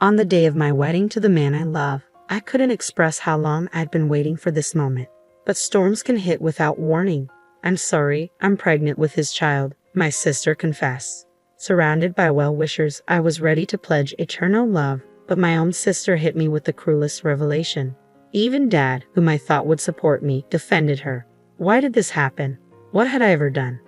On the day of my wedding to the man I love, I couldn't express how long I'd been waiting for this moment. But storms can hit without warning. "I'm sorry, I'm pregnant with his child," my sister confessed. Surrounded by well-wishers, I was ready to pledge eternal love, but my own sister hit me with the cruelest revelation. Even Dad, whom I thought would support me, defended her. Why did this happen? What had I ever done?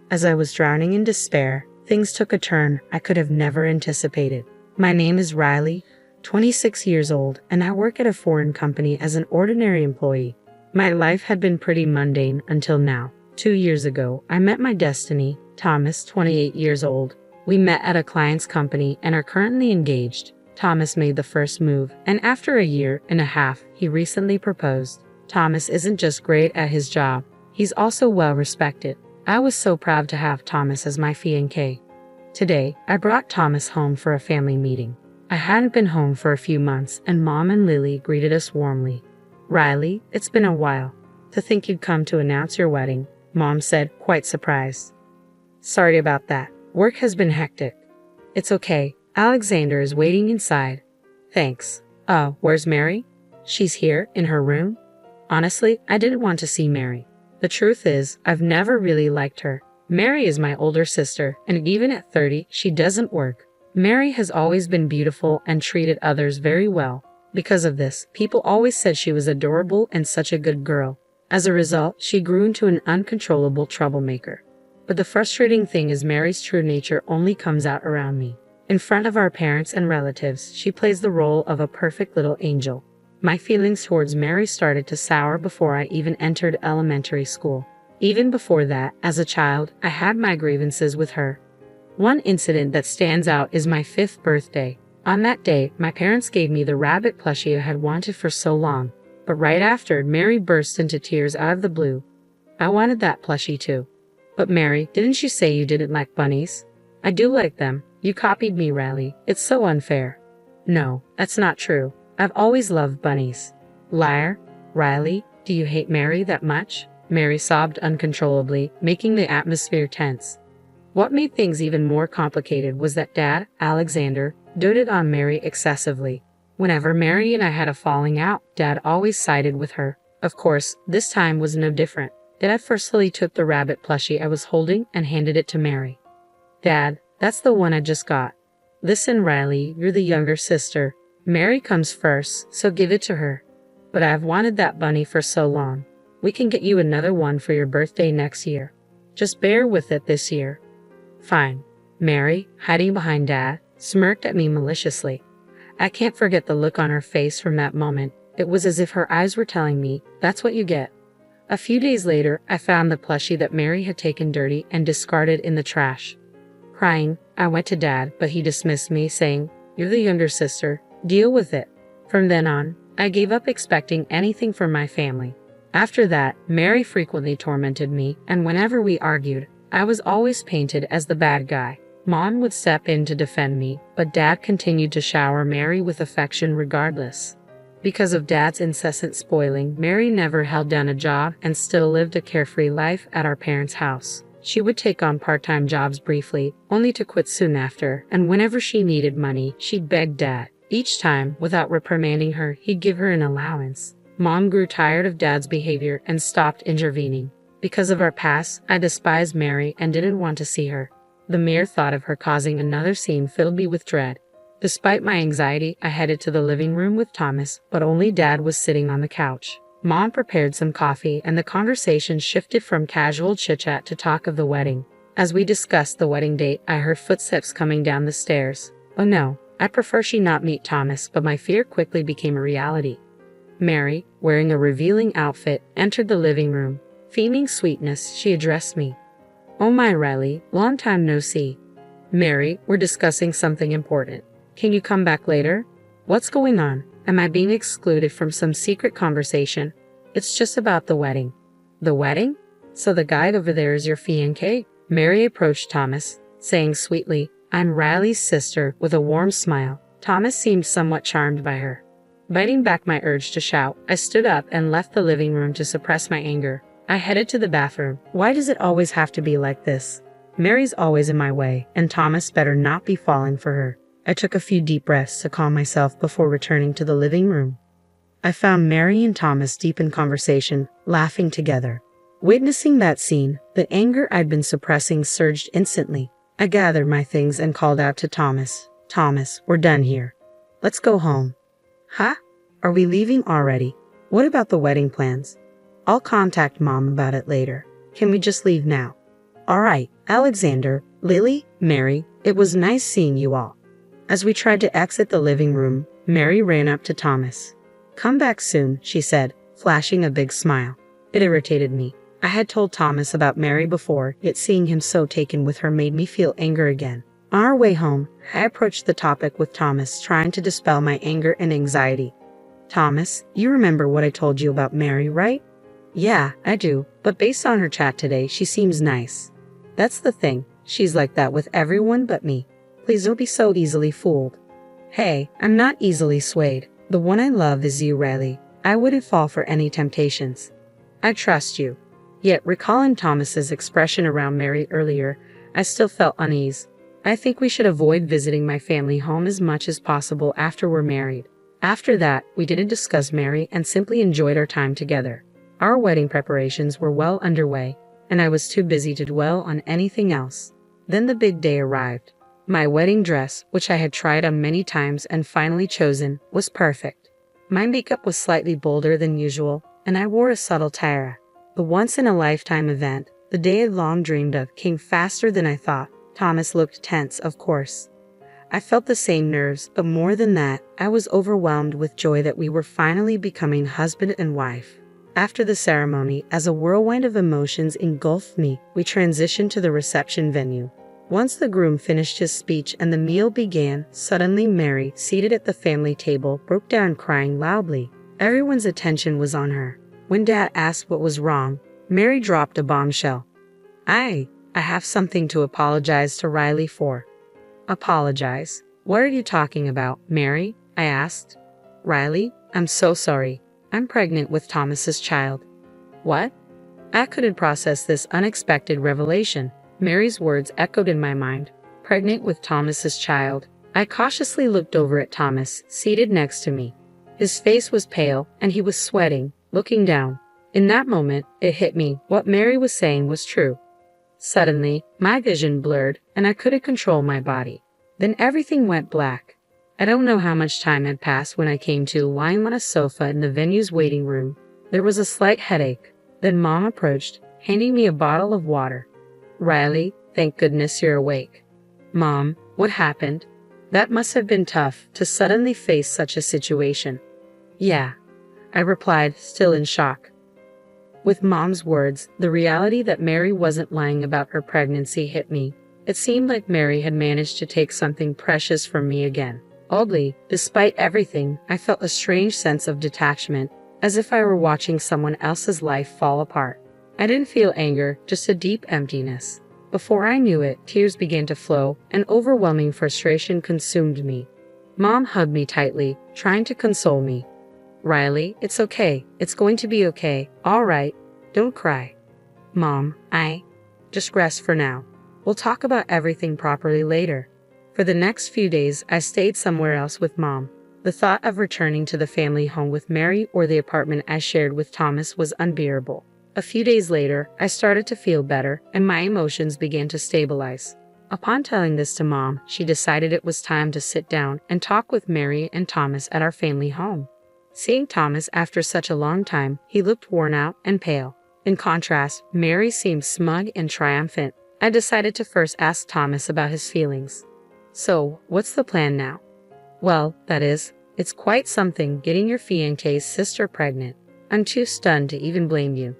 As I was drowning in despair, things took a turn I could have never anticipated. My name is Riley, 26 years old, and I work at a foreign company as an ordinary employee. My life had been pretty mundane until now. 2 years ago, I met my destiny, Thomas, 28 years old. We met at a client's company and are currently engaged. Thomas made the first move, and after a year and a half, he recently proposed. Thomas isn't just great at his job, he's also well respected. I was so proud to have Thomas as my fiancé. Today, I brought Thomas home for a family meeting. I hadn't been home for a few months, and Mom and Lily greeted us warmly. "Riley, it's been a while. To think you'd come to announce your wedding," Mom said, quite surprised. "Sorry about that. Work has been hectic." "It's okay. Alexander is waiting inside." "Thanks. Oh, where's Mary?" "She's here, in her room." Honestly, I didn't want to see Mary. The truth is, I've never really liked her. Mary is my older sister, and even at 30, she doesn't work. Mary has always been beautiful and treated others very well. Because of this, people always said she was adorable and such a good girl. As a result, she grew into an uncontrollable troublemaker. But the frustrating thing is Mary's true nature only comes out around me. In front of our parents and relatives, she plays the role of a perfect little angel. My feelings towards Mary started to sour before I even entered elementary school. Even before that, as a child, I had my grievances with her. One incident that stands out is my 5th birthday. On that day, my parents gave me the rabbit plushie I had wanted for so long. But right after, Mary burst into tears out of the blue. I wanted that plushie too. "But Mary, didn't you say you didn't like bunnies?" "I do like them. You copied me, Riley. It's so unfair." "No, that's not true. I've always loved bunnies." "Liar. Riley, do you hate Mary that much?" Mary sobbed uncontrollably, making the atmosphere tense. What made things even more complicated was that Dad, Alexander, doted on Mary excessively. Whenever Mary and I had a falling out, Dad always sided with her. Of course, this time was no different. Dad forcefully took the rabbit plushie I was holding and handed it to Mary. "Dad, that's the one I just got. Listen, Riley, you're the younger sister. Mary comes first, so give it to her. But I've wanted that bunny for so long. We can get you another one for your birthday next year. Just bear with it this year." "Fine." Mary, hiding behind Dad, smirked at me maliciously. I can't forget the look on her face from that moment. It was as if her eyes were telling me, "That's what you get." A few days later, I found the plushie that Mary had taken dirty and discarded in the trash. Crying, I went to Dad, but he dismissed me, saying, "You're the younger sister. Deal with it." From then on, I gave up expecting anything from my family. After that, Mary frequently tormented me, and whenever we argued, I was always painted as the bad guy. Mom would step in to defend me, but Dad continued to shower Mary with affection regardless. Because of Dad's incessant spoiling, Mary never held down a job and still lived a carefree life at our parents' house. She would take on part-time jobs briefly, only to quit soon after, and whenever she needed money, she'd beg Dad. Each time, without reprimanding her, he'd give her an allowance. Mom grew tired of Dad's behavior and stopped intervening. Because of our past, I despised Mary and didn't want to see her. The mere thought of her causing another scene filled me with dread. Despite my anxiety, I headed to the living room with Thomas, but only Dad was sitting on the couch. Mom prepared some coffee, and the conversation shifted from casual chit-chat to talk of the wedding. As we discussed the wedding date, I heard footsteps coming down the stairs. Oh no, I prefer she not meet Thomas, but my fear quickly became a reality. Mary, wearing a revealing outfit, entered the living room. Feigning sweetness, she addressed me. "Oh my, Riley, long time no see." "Mary, we're discussing something important. Can you come back later?" "What's going on? Am I being excluded from some secret conversation?" "It's just about the wedding." "The wedding? So the guy over there is your fiancé?" Mary approached Thomas, saying sweetly, "I'm Riley's sister," with a warm smile. Thomas seemed somewhat charmed by her. Biting back my urge to shout, I stood up and left the living room to suppress my anger. I headed to the bathroom. Why does it always have to be like this? Mary's always in my way, and Thomas better not be falling for her. I took a few deep breaths to calm myself before returning to the living room. I found Mary and Thomas deep in conversation, laughing together. Witnessing that scene, the anger I'd been suppressing surged instantly. I gathered my things and called out to Thomas. Thomas, we're done here. Let's go home. Huh? Are we leaving already? What about the wedding plans? I'll contact Mom about it later. Can we just leave now? All right, Alexander, Lily, Mary, it was nice seeing you all. As we tried to exit the living room, Mary ran up to Thomas. Come back soon, she said, flashing a big smile. It irritated me. I had told Thomas about Mary before, yet seeing him so taken with her made me feel anger again. On our way home, I approached the topic with Thomas, trying to dispel my anger and anxiety. Thomas, you remember what I told you about Mary, right? Yeah, I do, but based on her chat today, she seems nice. That's the thing, she's like that with everyone but me. Please don't be so easily fooled. Hey, I'm not easily swayed. The one I love is you, Riley. I wouldn't fall for any temptations. I trust you. Yet, recalling Thomas's expression around Mary earlier, I still felt unease. I think we should avoid visiting my family home as much as possible after we're married. After that, we didn't discuss Mary and simply enjoyed our time together. Our wedding preparations were well underway, and I was too busy to dwell on anything else. Then the big day arrived. My wedding dress, which I had tried on many times and finally chosen, was perfect. My makeup was slightly bolder than usual, and I wore a subtle tiara. The once-in-a-lifetime event, the day I'd long dreamed of, came faster than I thought. Thomas looked tense, of course. I felt the same nerves, but more than that, I was overwhelmed with joy that we were finally becoming husband and wife. After the ceremony, as a whirlwind of emotions engulfed me, we transitioned to the reception venue. Once the groom finished his speech and the meal began, suddenly Mary, seated at the family table, broke down crying loudly. Everyone's attention was on her. When Dad asked what was wrong, Mary dropped a bombshell. I have something to apologize to Riley for. Apologize? What are you talking about, Mary? I asked. Riley, I'm so sorry. I'm pregnant with Thomas's child. What? I couldn't process this unexpected revelation. Mary's words echoed in my mind. Pregnant with Thomas's child. I cautiously looked over at Thomas, seated next to me. His face was pale, and he was sweating, looking down. In that moment, it hit me. What Mary was saying was true. Suddenly, my vision blurred, and I couldn't control my body. Then everything went black. I don't know how much time had passed when I came to lying on a sofa in the venue's waiting room. There was a slight headache. Then Mom approached, handing me a bottle of water. Riley, thank goodness you're awake. Mom, what happened? That must have been tough to suddenly face such a situation. Yeah, I replied, still in shock. With Mom's words, the reality that Mary wasn't lying about her pregnancy hit me. It seemed like Mary had managed to take something precious from me again. Oddly, despite everything, I felt a strange sense of detachment, as if I were watching someone else's life fall apart. I didn't feel anger, just a deep emptiness. Before I knew it, tears began to flow, and overwhelming frustration consumed me. Mom hugged me tightly, trying to console me. Riley, it's okay. It's going to be okay. All right. Don't cry. Mom, just rest for now. We'll talk about everything properly later. For the next few days, I stayed somewhere else with Mom. The thought of returning to the family home with Mary or the apartment I shared with Thomas was unbearable. A few days later, I started to feel better, and my emotions began to stabilize. Upon telling this to Mom, she decided it was time to sit down and talk with Mary and Thomas at our family home. Seeing Thomas after such a long time, he looked worn out and pale. In contrast, Mary seemed smug and triumphant. I decided to first ask Thomas about his feelings. So, what's the plan now? Well, that is, it's quite something getting your fiancé's sister pregnant. I'm too stunned to even blame you.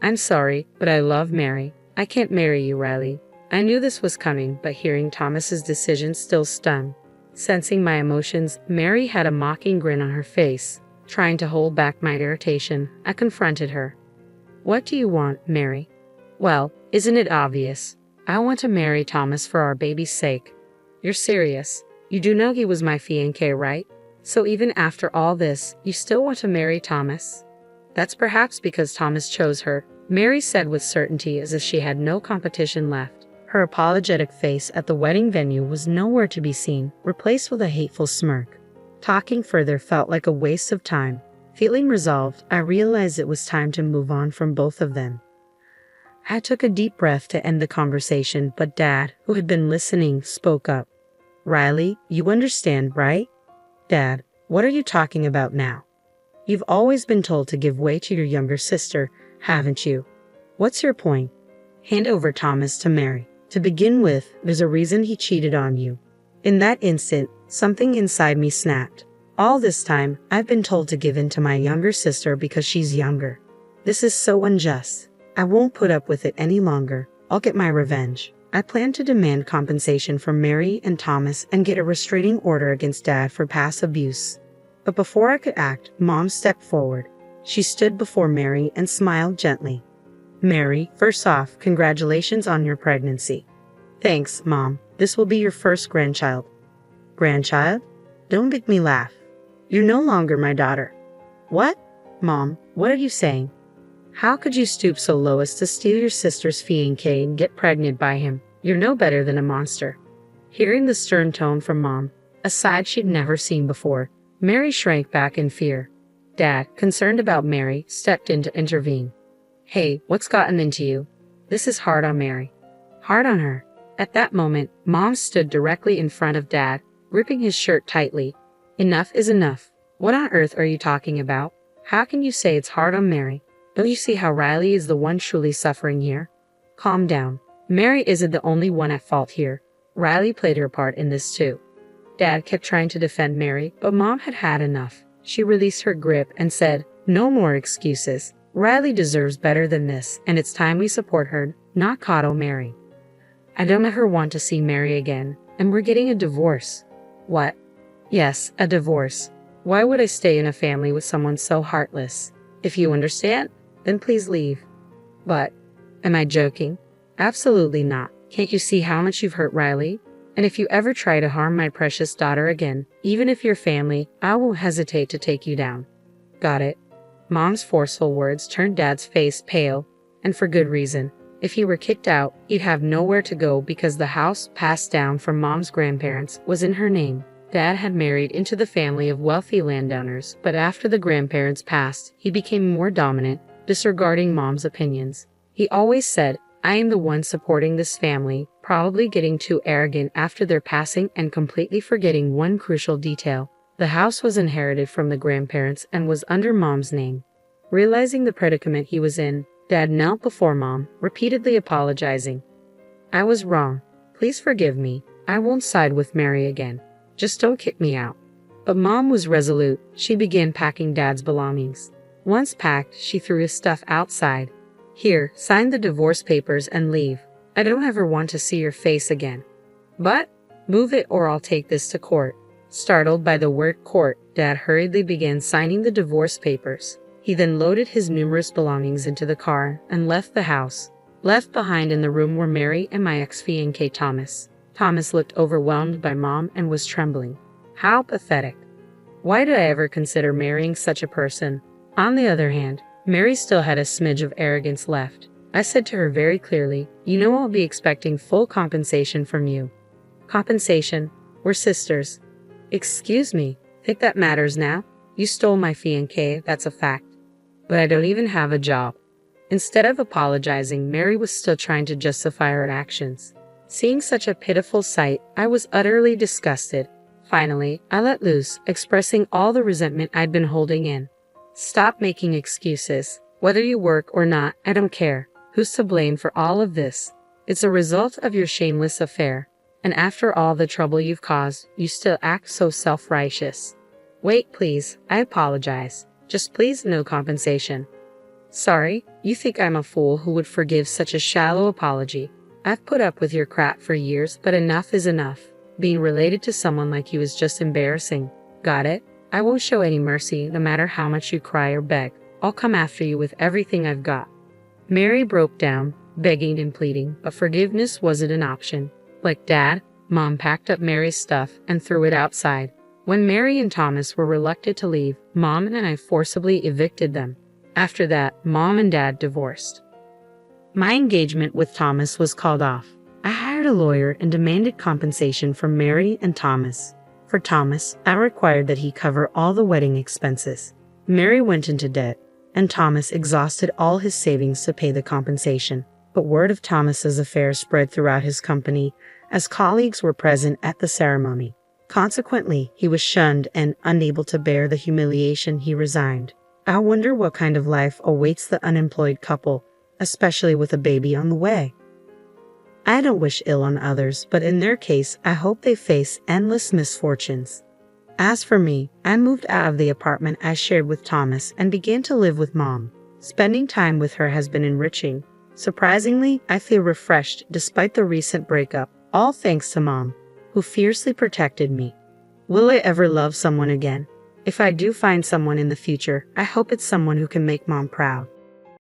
I'm sorry, but I love Mary. I can't marry you, Riley. I knew this was coming, but hearing Thomas's decision still stung. Sensing my emotions, Mary had a mocking grin on her face. Trying to hold back my irritation, I confronted her. What do you want, Mary? Well, isn't it obvious? I want to marry Thomas for our baby's sake. You're serious? You do know he was my fiancé, right? So even after all this, you still want to marry Thomas? That's perhaps because Thomas chose her, Mary said with certainty as if she had no competition left. Her apologetic face at the wedding venue was nowhere to be seen, replaced with a hateful smirk. Talking further felt like a waste of time. Feeling resolved, I realized it was time to move on from both of them. I took a deep breath to end the conversation, but Dad, who had been listening, spoke up. "Riley, you understand, right?" "Dad, what are you talking about now? You've always been told to give way to your younger sister, haven't you? What's your point? Hand over Thomas to Mary. To begin with, there's a reason he cheated on you." In that instant, something inside me snapped. All this time, I've been told to give in to my younger sister because she's younger. This is so unjust. I won't put up with it any longer. I'll get my revenge. I plan to demand compensation from Mary and Thomas and get a restraining order against Dad for past abuse. But before I could act, Mom stepped forward. She stood before Mary and smiled gently. "Mary, first off, congratulations on your pregnancy." "Thanks, Mom. This will be your first grandchild." "Grandchild? Don't make me laugh. You're no longer my daughter." "What? Mom, what are you saying? How could you stoop so low as to steal your sister's fiancé and get pregnant by him? You're no better than a monster." Hearing the stern tone from Mom, a side she'd never seen before, Mary shrank back in fear. Dad, concerned about Mary, stepped in to intervene. "Hey, what's gotten into you? This is hard on Mary." "Hard on her?" At that moment, Mom stood directly in front of Dad, gripping his shirt tightly. "Enough is enough. What on earth are you talking about? How can you say it's hard on Mary? Don't you see how Riley is the one truly suffering here?" "Calm down. Mary isn't the only one at fault here. Riley played her part in this too." Dad kept trying to defend Mary, but Mom had had enough. She released her grip and said, "No more excuses. Riley deserves better than this, and it's time we support her, not coddle Mary. I don't ever want to see Mary again, and we're getting a divorce." "What?" "Yes, a divorce. Why would I stay in a family with someone so heartless? If you understand, then please leave." "But, am I joking?" "Absolutely not. Can't you see how much you've hurt Riley? And if you ever try to harm my precious daughter again, even if you're family, I won't hesitate to take you down." "Got it." Mom's forceful words turned Dad's face pale, and for good reason. If he were kicked out, he'd have nowhere to go because the house, passed down from Mom's grandparents, was in her name. Dad had married into the family of wealthy landowners, but after the grandparents passed, he became more dominant, disregarding Mom's opinions. He always said, "I am the one supporting this family," probably getting too arrogant after their passing and completely forgetting one crucial detail. The house was inherited from the grandparents and was under Mom's name. Realizing the predicament he was in, Dad knelt before Mom, repeatedly apologizing. "I was wrong. Please forgive me. I won't side with Mary again. Just don't kick me out." But Mom was resolute. She began packing Dad's belongings. Once packed, she threw his stuff outside. "Here, sign the divorce papers and leave. I don't ever want to see your face again." "But, move it or I'll take this to court." Startled by the word court, Dad hurriedly began signing the divorce papers. He then loaded his numerous belongings into the car and left the house. Left behind in the room were Mary and my ex-fiancé Thomas. Thomas looked overwhelmed by Mom and was trembling. How pathetic. Why did I ever consider marrying such a person? On the other hand, Mary still had a smidge of arrogance left. I said to her very clearly, "You know I'll be expecting full compensation from you." "Compensation? We're sisters." "Excuse me, think that matters now? You stole my fiancé, that's a fact. But I don't even have a job." Instead of apologizing, Mary was still trying to justify her actions. Seeing such a pitiful sight, I was utterly disgusted. Finally, I let loose, expressing all the resentment I'd been holding in. "Stop making excuses. Whether you work or not, I don't care. Who's to blame for all of this? It's a result of your shameless affair. And after all the trouble you've caused, you still act so self-righteous." "Wait, please. I apologize. Just please no compensation." "Sorry? You think I'm a fool who would forgive such a shallow apology? I've put up with your crap for years, but enough is enough. Being related to someone like you is just embarrassing. Got it? I won't show any mercy no matter how much you cry or beg. I'll come after you with everything I've got." Mary broke down, begging and pleading, but forgiveness wasn't an option. Like Dad, Mom packed up Mary's stuff and threw it outside. When Mary and Thomas were reluctant to leave, Mom and I forcibly evicted them. After that, Mom and Dad divorced. My engagement with Thomas was called off. I a lawyer and demanded compensation from Mary and Thomas. For Thomas, I required that he cover all the wedding expenses. Mary went into debt, and Thomas exhausted all his savings to pay the compensation. But word of Thomas's affair spread throughout his company, as colleagues were present at the ceremony. Consequently, he was shunned, and, unable to bear the humiliation, he resigned. I wonder what kind of life awaits the unemployed couple, especially with a baby on the way. I don't wish ill on others, but in their case, I hope they face endless misfortunes. As for me, I moved out of the apartment I shared with Thomas and began to live with Mom. Spending time with her has been enriching. Surprisingly, I feel refreshed despite the recent breakup, all thanks to Mom, who fiercely protected me. Will I ever love someone again? If I do find someone in the future, I hope it's someone who can make Mom proud.